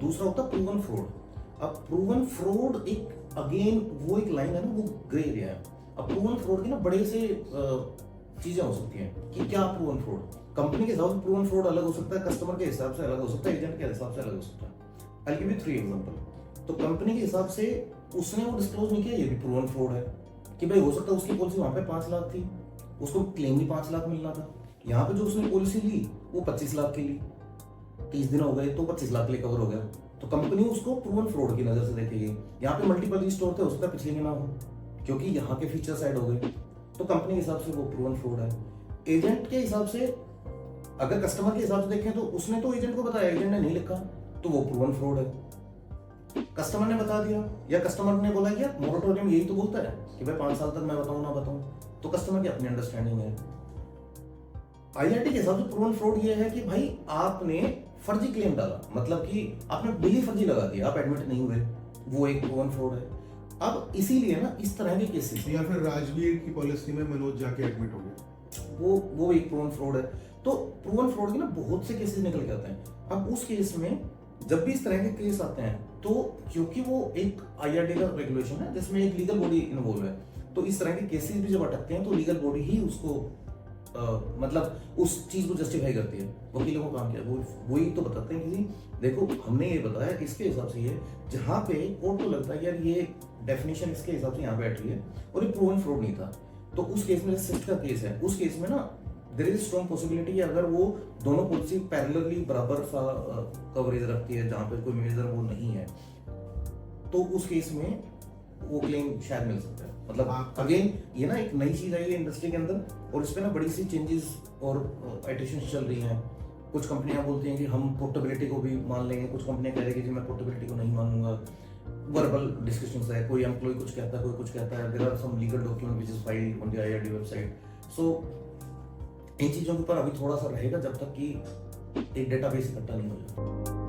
दूसरा होता है प्रूवन फ्रॉड। अब प्रूवन फ्रॉड एक अगेन वो एक लाइन है ना, वो ग्रे एरिया है। अब प्रूवन फ्रॉड की ना बड़े से चीजें हो सकती हैं कि क्या प्रूवन फ्रॉड, कंपनी के हिसाब से प्रूवन फ्रॉड अलग हो सकता है, कस्टमर के हिसाब से अलग हो सकता है, एजेंट के हिसाब से अलग हो सकता है। I give you 3 example. तो कंपनी के हिसाब से उसने वो डिस्क्लोज नहीं किया ये भी प्रूवन फ्रॉड है कि भाई हो सकता है उसकी पॉलिसी वहां पे 5 लाख थी, उसको क्लेम भी 5 लाख मिलना था। यहाँ पे जो उसने पॉलिसी ली वो 25 लाख की ली, 30 दिन हो गए तो 25 लाख के लिए कवर हो गया। तो कंपनी उसको प्रूवन फ्रॉड की नजर से देखेगी। यहाँ पे मल्टीपल स्टोर थे, हो सकता है पिछले में ना हो क्योंकि यहाँ के फीचर्स ऐड हो गए, तो कंपनी के हिसाब से वो प्रूवन फ्रॉड है। एजेंट के हिसाब से, अगर कस्टमर के हिसाब से देखें तो उसने तो एजेंट को बताया, एजेंट ने नहीं लिखा तो वो प्रूवन फ्रॉड है। कस्टमर ने बता दिया या कस्टमर ने बोला कि मोरेटोरियम यही तो बोलता है कि भाई 5 साल तक मैं बताऊं ना बताऊं, तो कस्टमर की अपनी अंडरस्टैंडिंग है। आईआरटी के हिसाब से प्रूवन फ्रॉड ये है कि भाई आपने फर्जी क्लेम डाला, मतलब कि आपने बिल ही फर्जी लगा दिया, आप एडमिट नहीं हुए, वो एक प्रूवन फ्रॉड है। अब इसीलिए ना इस तरह के केसेस, या फिर राजवीर की पॉलिसी में मनोज जाके एडमिट हो गया, वो एक प्रूवन फ्रॉड है। तो प्रूवन फ्रॉड के ना बहुत से केसेस निकल के आते हैं। अब उस केस में जब भी इस तरह के केस आते हैं तो क्योंकि वो एक आईआरडी का रेगुलेशन है जिसमें एक लीगल बॉडी इन्वॉल्व है, तो इस तरह के केसेस भी जब अटकते हैं तो लीगल बॉडी ही उसको मतलब उस चीज को जस्टिफाई करती है। वकीलों को काम किया वो वही तो बताते हैं कि देखो हमने ये बताया इसके हिसाब से, ये जहाँ पे कोर्ट को लगता है यार ये डेफिनेशन इसके हिसाब से यहाँ पे बैठ रही है और ये प्रूवन फ्रॉड नहीं था, तो उस केस में सिफ्ट का केस है, उस केस में ना देयर इज स्ट्रॉन्ग पॉसिबिलिटी अगर वो दोनों पॉलिसी पैरेलली बराबर सा कवरेज रखती है जहाँ पे कोई मेजर वो नहीं है, तो उस केस में वो क्लेम शायद मिल सकता है। मतलब अगेन ये ना एक नई चीज आई है इंडस्ट्री के अंदर और इस पे ना बड़ी सी चेंजेस और एडिशंस चल रही हैं। कुछ कंपनियां बोलती हैं कि हम पोर्टेबिलिटी को भी मान लेंगे, कुछ कंपनियां कह रही हैं कि मैं पोर्टेबिलिटी को नहीं मानूंगा। वर्बल डिस्कशंस है, कोई एम्प्लॉय कुछ कहता है, कोई कुछ कहता है, there are some legal document which is filed on the IRD website. So इन चीजों के ऊपर अभी थोड़ा सा रहेगा जब तक कि एक डेटाबेस इकट्ठा नहीं हो जाए।